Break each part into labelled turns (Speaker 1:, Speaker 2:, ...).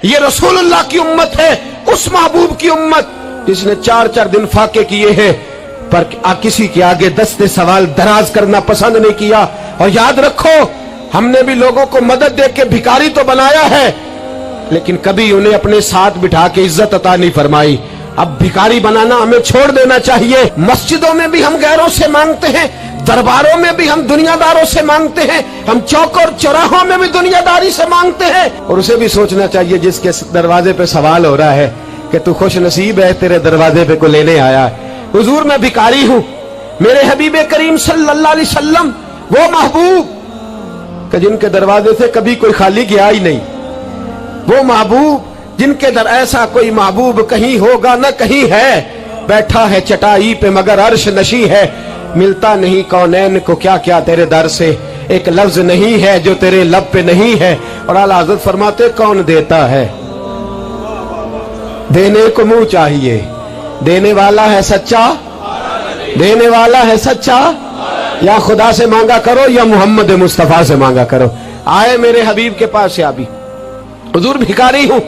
Speaker 1: ये रसूलुल्लाह की उम्मत है, उस महबूब की उम्मत जिसने 4-4 दिन फाके किए हैं, पर किसी के आगे दस्ते सवाल दराज करना पसंद नहीं किया। और याद रखो, हमने भी लोगों को मदद दे के भिखारी तो बनाया है, लेकिन कभी उन्हें अपने साथ बिठा के इज्जत अता नहीं फरमाई। अब भिखारी बनाना हमें छोड़ देना चाहिए। मस्जिदों में भी हम गैरों से मांगते हैं, दरबारों में भी हम दुनियादारों से मांगते हैं, हम चौक और चौराहों में भी दुनियादारी से मांगते हैं। और उसे भी सोचना चाहिए जिसके दरवाजे पे सवाल हो रहा है कि तू खुश नसीब है, तेरे दरवाजे पे को लेने आया है। हुजूर मैं भिखारी हूं, मेरे हबीब करीम सल्लल्लाहु अलैहि वसल्लम वो महबूब कि जिनके दरवाजे से कभी कोई खाली गया ही नहीं, वो महबूब जिनके दर ऐसा कोई महबूब कहीं होगा न कहीं है, बैठा है चटाई पे मगर अर्श नशी है, मिलता नहीं कौनैन को क्या क्या तेरे दर से, एक लफ्ज नहीं है जो तेरे लब पे नहीं है। और आला हज़रत फरमाते कौन देता है, देने को मुंह चाहिए, देने वाला है सच्चा, देने वाला है सच्चा, या खुदा से मांगा करो या मोहम्मद मुस्तफा से मांगा करो। आए मेरे हबीब के पास से अभी, हुजूर भिखारी हूं,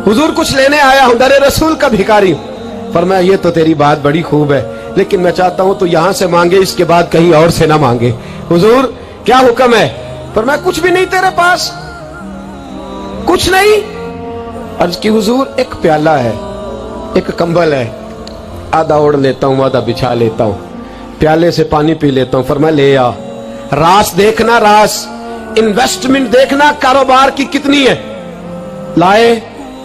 Speaker 1: हुजूर कुछ लेने आया हूं, दरे रसूल का भिखारी हूं। फरमाया ये तो तेरी बात बड़ी खूब है, लेकिन मैं चाहता हूं तो यहां से मांगे, इसके बाद कहीं और से ना मांगे। हुजूर क्या हुक्म है? फरमाया कुछ भी नहीं तेरे पास, कुछ नहीं। अर्ज की हुजूर एक प्याला है, एक कंबल है, आधा ओढ़ लेता हूं आधा बिछा लेता हूं, प्याले से पानी पी लेता हूं। फरमाया ले आ, रास देखना, रास इन्वेस्टमेंट देखना कारोबार की कितनी है। लाए,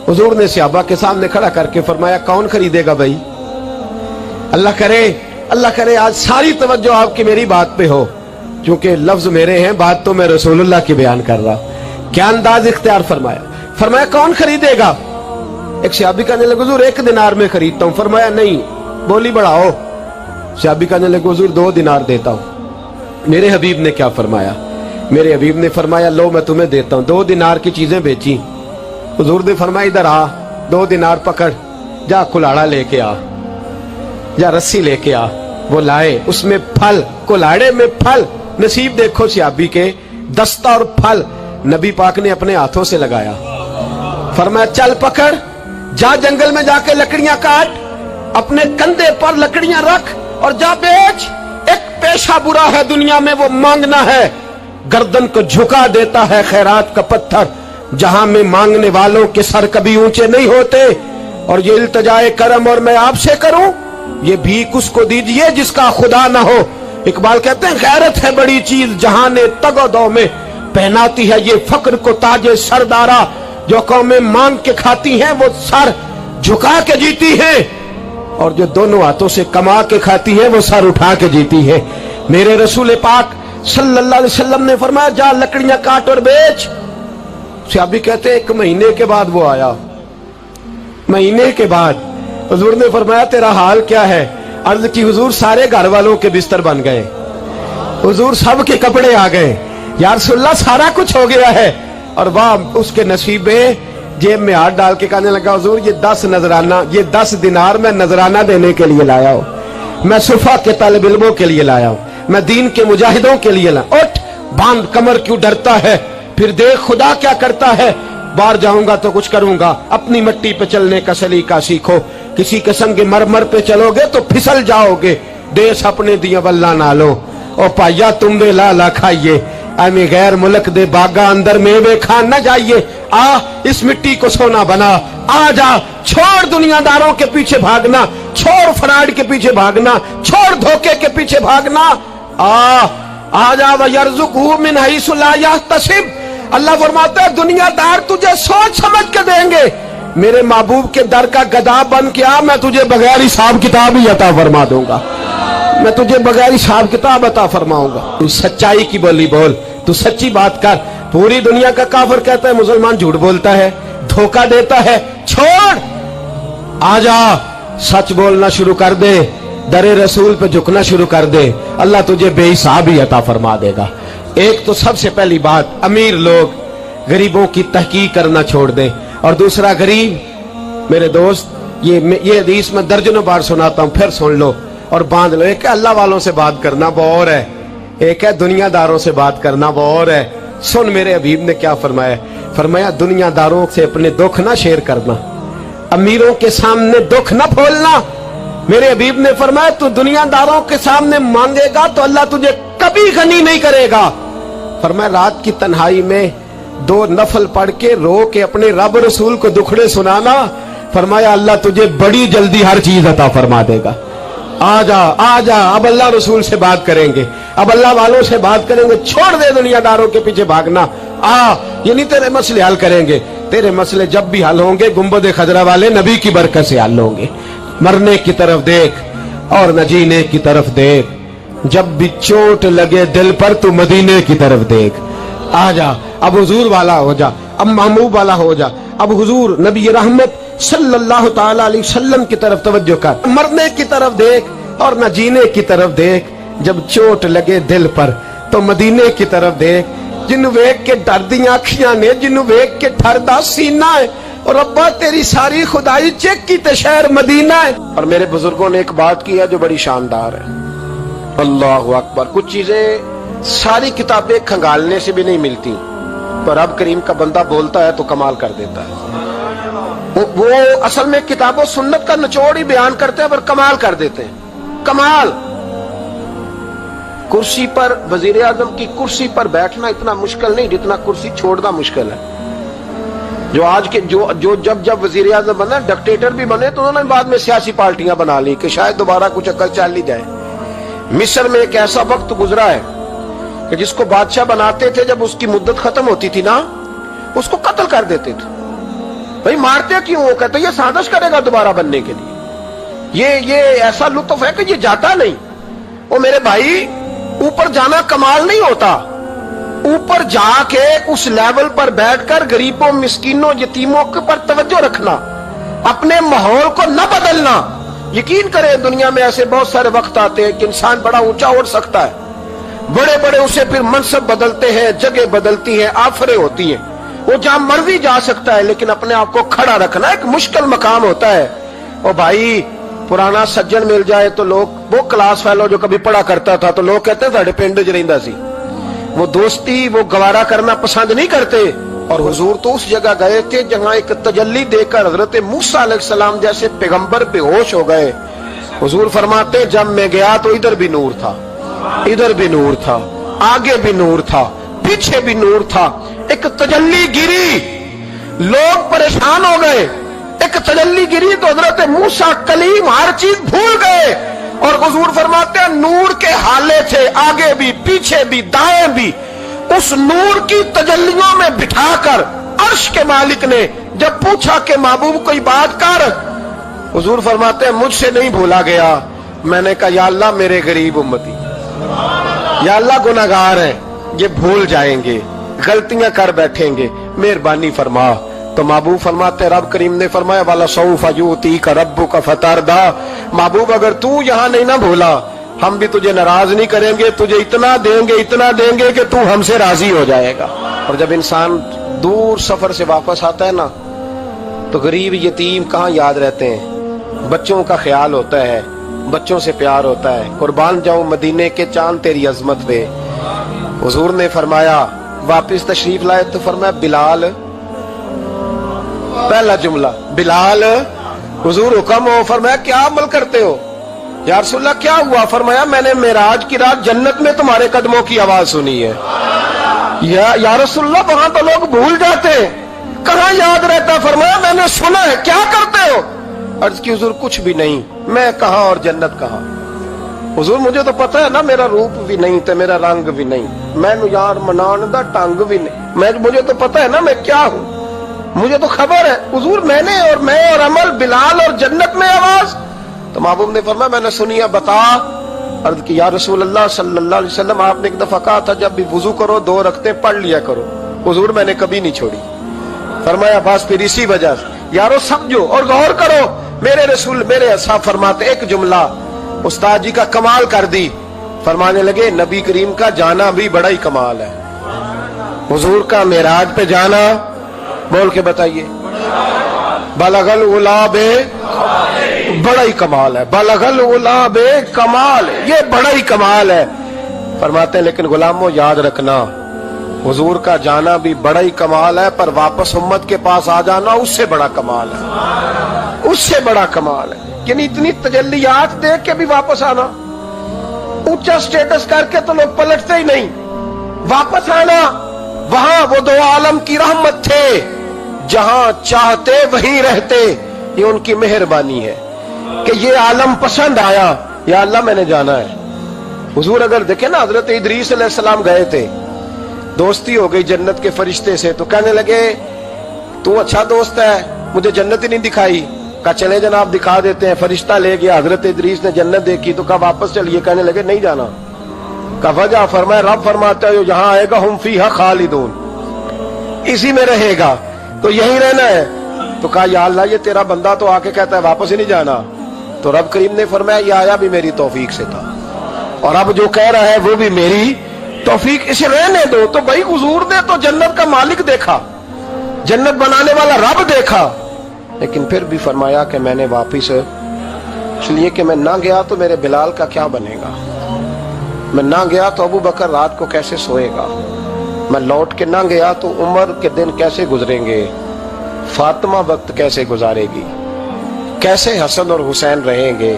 Speaker 1: हुजूर ने सहाबा के सामने खड़ा करके फरमाया कौन खरीदेगा भाई? अल्लाह करे आज सारी तवज्जो आपकी मेरी बात पे हो, क्योंकि लफ्ज मेरे हैं, बात तो मैं रसूलुल्लाह की बयान कर रहा हूं। क्या अंदाज इख्तियार फरमाया? फरमाया कौन खरीदेगा? एक सहाबी कहने लगे हुजूर 1 दिनार में खरीदता हूं। फरमाया नहीं, बोली बढ़ाओ। सहाबी कहने लगे हुजूर 2 दिनार देता हूं। मेरे हबीब ने क्या फरमाया? मेरे हबीब ने फरमाया लो मैं तुम्हें देता हूं। 2 दिनार की चीजें बेची। हुजूर ने फरमाया इधर आ, 2 दिनार पकड़, जा कुल्हाड़ा लेके आ, जा रस्सी लेके आ। वो लाए, उसमें फल, कुल्हाड़े में फल। नसीब देखो सहाबी के, दस्ता और फल नबी पाक ने अपने हाथों से लगाया। फरमाया चल पकड़, जा जंगल में जाके लकड़ियां काट, अपने कंधे पर लकड़ियां रख और जा बेच। एक पेशा बुरा है दुनिया में, वो मांगना है, गर्दन को झुका देता है खैरात का पत्थर। जहां में मांगने वालों के सर कभी ऊंचे नहीं होते। और ये इल्तिजाए करम और मैं आपसे करूं, ये भीख उसको दीजिए जिसका खुदा ना हो। इकबाल कहते हैं गैरत है बड़ी चीज जहां ने तगोदो में पहनाती है ये फक्र को ताजे सरदारा। जो कौमें मांग के खाती हैं वो सर झुका के जीती हैं, और जो दोनों हाथों से कमा के खाती है वो सर उठा के जीती है। मेरे रसूल पाक सल्लल्लाहु अलैहि वसल्लम ने फरमाया जा लकड़ियां काट और बेच। सहाबी कहते हैं 1 महीने के बाद वो आया। महीने के बाद हुजूर ने फरमाया तेरा हाल क्या है? अर्ज की हुजूर सारे घर वालों के बिस्तर बन गए, हुजूर सब के कपड़े आ गए, या रसूलल्लाह सारा कुछ हो गया है। और वाह उसके नसीबे, जेब में हाथ डाल के कहने लगा हुजूर ये 10 नजराना, ये 10 दिनार मैं नजराना देने के लिए लाया हूं, मैं सुफा के तालिब इल्मों के लिए लाया हूं, मैं दीन के मुजाहिदों के लिए लाया। उठ बांध कमर, क्यों डरता है? फिर देख खुदा क्या करता है। बाहर जाऊंगा तो कुछ करूंगा, अपनी मिट्टी पे चलने का सलीका सीखो। किसी के संग मरमर पे चलोगे तो फिसल जाओगे। देश अपने दिया वल्ला ना लो, ओ पाइया तुम बे लाला खाइए, आमी गैर मुल्क दे बागा अंदर मेवे खान न जाइए। आ इस मिट्टी को सोना बना, आ जा, छोड़ दुनियादारों के पीछे भागना, छोड़ फ्रॉड के पीछे भागना, छोड़ धोखे के पीछे भागना। आ जा वयरज़ुक़हु मिन हैसु ला यहतसिब। अल्लाह फरमाता है दुनियादार तुझे सोच समझ के देंगे, मेरे महबूब के दर का गधा बन के आ, मैं तुझे बगैर हिसाब किताब ही अता फरमा दूंगा, मैं तुझे बगैर हिसाब किताब अता फरमाऊंगा। तू सच्चाई की बोली बोल, तू सच्ची बात कर। पूरी दुनिया का काफिर कहता है मुसलमान झूठ बोलता है, धोखा देता है। छोड़, आजा, सच बोलना शुरू कर दे, दरे रसूल पे झुकना शुरू कर दे, अल्लाह तुझे बेहिसाब ही अता फरमा देगा। एक तो सबसे पहली बात, अमीर लोग गरीबों की तहकीक करना छोड़ दें। और दूसरा, गरीब मेरे दोस्त, ये हदीस में दर्जनों बार सुनाता हूं, फिर सुन लो और बांध लो। एक है अल्लाह वालों से बात करना, वो और है, एक है दुनियादारों से बात करना, वो और है। सुन मेरे हबीब ने क्या फरमाया। फरमाया दुनिया दारों से अपने दुख ना शेयर करना, अमीरों के सामने दुख ना खोलना। मेरे हबीब ने फरमाया तू दुनियादारों के सामने मांगेगा तो अल्लाह तुझे कभी गनी नहीं करेगा। फरमाया रात की तन्हाई में 2 नफल पढ़ के रो के अपने रब रसूल को दुखड़े सुनाना, फरमाया अल्लाह तुझे बड़ी जल्दी हर चीज अता फरमा देगा। आ जा अब अल्लाह रसूल से बात करेंगे, अब अल्लाह वालों से बात करेंगे, छोड़ दे दुनियादारों के पीछे भागना। ये नहीं तेरे मसले हल करेंगे, तेरे मसले जब भी हल होंगे गुंबद खजरा वाले नबी की बरकत से हल होंगे। मरने की तरफ देख और न जीने की तरफ देख, जब भी चोट लगे दिल पर तू मदीने की तरफ देख। आ जा अब हुजूर वाला हो जा, अब महबूब वाला हो जा, अब हुजूर नबी रहमत सल्लल्लाहु ताला अलैहि वसल्लम की तरफ तवज्जो कर। मरने की तरफ देख और न जीने की तरफ देख, जब चोट लगे दिल पर तो मदीने की तरफ देख। जिन्हों वेख के डरदियां अखियां ने, जिन्हों वेख के ठरदा सीना है, और रब्बा तेरी सारी खुदाई चेक की ते शहर मदीना है। और मेरे बुजुर्गों ने एक बात की है जो बड़ी शानदार है, अल्लाहु अकबर। कुछ चीजें सारी किताबें खंगालने से भी नहीं मिलती, पर रब करीम का बंदा बोलता है तो कमाल कर देता है। वो असल में किताबों सुन्नत का निचोड़ ही बयान करते हैं पर कमाल कर देते हैं, कमाल। कुर्सी पर, वजीर आजम की कुर्सी पर बैठना इतना मुश्किल नहीं जितना कुर्सी छोड़ना मुश्किल है। जो आज के जो जब वजीर आजम बना, डिक्टेटर भी बने तो उन्होंने बाद में सियासी पार्टियां बना ली कि शायद दोबारा कुछ अकल चल ही जाए। मिस्र में एक ऐसा वक्त गुजरा है कि जिसको बादशाह बनाते थे, जब उसकी मुद्दत खत्म होती थी ना, उसको कत्ल कर देते थे। भाई मारते क्यों? वो कहते ये साजिश करेगा दोबारा बनने के लिए। ये ऐसा लुत्फ है कि ये जाता नहीं। वो मेरे भाई, ऊपर जाना कमाल नहीं होता, ऊपर जाके उस लेवल पर बैठकर गरीबों, मिस्कीनों, यतीमों के पर तवज्जो रखना, अपने माहौल को न बदलना। यकीन करें दुनिया में ऐसे बहुत सारे वक्त आते हैं कि इंसान बड़ा ऊंचा उड़ सकता है, बड़े बड़े उसे फिर मनसब बदलते हैं, जगह बदलती है, आफरे होती हैं, वो जहां मर्जी जा सकता है, लेकिन अपने आप को खड़ा रखना एक मुश्किल मकाम होता है। और भाई पुराना सज्जन मिल जाए तो लोग, वो क्लास फेलो जो कभी पढ़ा करता था तो लोग कहते साडे पिंड च रहिंदा सी, वो दोस्ती वो गवारा करना पसंद नहीं करते। और हुजूर तो उस जगह गए थे जहां एक तजल्ली देकर हजरत मूसा अलैहिस्सलाम जैसे पैगंबर बेहोश हो गए। हुजूर फरमाते जब मैं गया तो इधर भी नूर था, इधर भी नूर था, आगे भी नूर था, पीछे भी नूर था। एक तजल्ली गिरी, लोग परेशान हो गए। एक तजल्ली गिरी तो हजरत मूसा कलीम हर चीज भूल गए। और हुजूर फरमाते हैं नूर के हाले थे, आगे भी, पीछे भी, दाएं भी। उस नूर की तजल्लियों में बिठाकर अर्श के मालिक ने जब पूछा कि महबूब कोई बात कर, हुजूर फरमाते हैं मुझसे नहीं भूला गया। मैंने कहा या अल्लाह मेरे गरीब उम्मती, या अल्लाह गुनाहगार हैं, ये भूल जाएंगे, गलतियां कर बैठेंगे, मेहरबानी फरमा। तो महबूब फरमाते रब करीम ने फरमाया वाला सौफ यूती का रब्बु का फतरदा, महबूब अगर तू यहाँ नहीं ना भूला हम भी तुझे नाराज नहीं करेंगे, तुझे इतना देंगे कि तू हमसे राजी हो जाएगा। और जब इंसान दूर सफर से वापस आता है ना तो गरीब यतीम कहाँ याद रहते हैं, बच्चों का ख्याल होता है, बच्चों से प्यार होता है। कुर्बान जाऊं मदीने के चांद तेरी अजमत पे। हुजूर ने फरमाया वापिस तशरीफ लाए तो फरमाया बिलाल, पहला जुमला बिलाल, हुजूर हुक्म हो। फरमाया क्या अमल करते हो या रसूलल्लाह? क्या हुआ? फरमाया मैंने मेराज की रात जन्नत में तुम्हारे कदमों की आवाज सुनी है। या रसूलल्लाह वहां तो लोग भूल जाते, कहाँ याद रहता? फरमाया मैंने सुना है। क्या करते हो? अर्ज की हुजूर कुछ भी नहीं। मैं कहाँ और जन्नत कहाँ? हुजूर मुझे तो पता है ना, मेरा रूप भी नहीं तो मेरा रंग भी नहीं, मैनू यार मनाने दा ढंग भी नहीं, मुझे तो पता है ना मैं क्या हूँ, मुझे तो खबर है। हुजूर मैं और अमल, बिलाल और जन्नत में आवाज। तो महबूब ने फरमाया मैंने सुनी है, बता। अर्ज की या रसूल अल्लाह सल्लल्लाहु अलैहि वसल्लम आपने एक दफा कहा था जब भी वुजू करो 2 रखते पढ़ लिया करो। हुजूर मैंने कभी नहीं छोड़ी। फरमाया बस फिर इसी वजह से यारो समझो और गौर करो। मेरे रसूल मेरे असहाब फरमाते एक जुमला उस्ताद जी का कमाल कर दी। फरमाने लगे नबी करीम का जाना भी बड़ा ही कमाल है। हुजूर का मेराज पे जाना, बोल के बताइए, बलगल उलाबे, बड़ा ही कमाल है। बलगल उलाबे कमाल, ये बड़ा ही कमाल है। फरमाते हैं लेकिन गुलामों याद रखना हुजूर का जाना भी बड़ा ही कमाल है, पर वापस उम्मत के पास आ जाना उससे बड़ा कमाल है, उससे बड़ा कमाल है। यानी इतनी तजल्लियात देख के भी वापस आना, ऊंचा स्टेटस करके तो लोग पलटते ही नहीं, वापस आना। वहां वो दो आलम की रहमत थे, जहां चाहते वहीं रहते। ये उनकी मेहरबानी है कि ये आलम पसंद आया, या अल्लाह मैंने जाना है। हुजूर अगर देखे ना, हजरत इदरीस अलैहिस्सलाम गए थे, दोस्ती हो गई जन्नत के फरिश्ते से, तो कहने लगे तू अच्छा दोस्त है, मुझे जन्नत ही नहीं दिखाई। कहा चले जनाब दिखा देते हैं। फरिश्ता ले गया, हजरत इदरीस ने जन्नत देखी तो कहा वापस चलिए, कहने लगे नहीं जाना। कहा वजह, फरमाया रब फरमाता है जहां आएगा हम फीहा खालिदून, इसी में रहेगा, तो यहीं रहना है। तो कहा या अल्लाह ये तेरा बंदा तो आके कहता है वापस ही नहीं जाना। तो रब करीम ने फरमाया ये आया भी मेरी तौफीक से था, और अब जो कह रहा है वो भी मेरी तौफीक, इसे रहने दो। तो भाई हुजूर ने तो जन्नत का मालिक देखा, जन्नत बनाने वाला रब देखा, लेकिन फिर भी फरमाया कि मैंने वापिस, इसलिए कि मैं ना गया तो मेरे बिलाल का क्या बनेगा, मैं ना गया तो अबू बकर रात को कैसे सोएगा, मैं लौट के ना गया तो उमर के दिन कैसे गुजरेंगे, फातिमा वक्त कैसे गुजारेगी, कैसे हसन और हुसैन रहेंगे।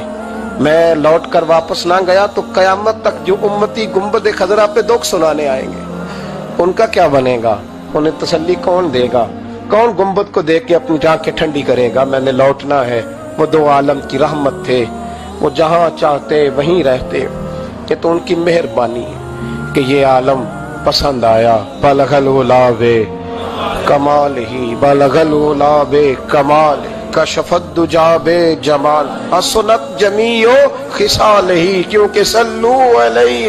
Speaker 1: मैं लौट कर वापस ना गया तो कयामत तक जो उम्मती गुंबद खजरा पे दुख सुनाने आएंगे, उनका क्या बनेगा, उन्हें तसल्ली कौन देगा, कौन गुंबद को देख के अपनी आंखें ठंडी करेगा। मैंने लौटना है। वो दो आलम की रहमत थे, वो जहां चाहते वहीं रहते। ये तो उनकी मेहरबानी है कि ये आलम पसंद आया। बलगल उलावे कमाल ही, बलगल उलावे कमाल, कशफत दुजाबे जमाल, हसनत जमीओ खिसाल ही, क्योंकि सल्लू अलैहि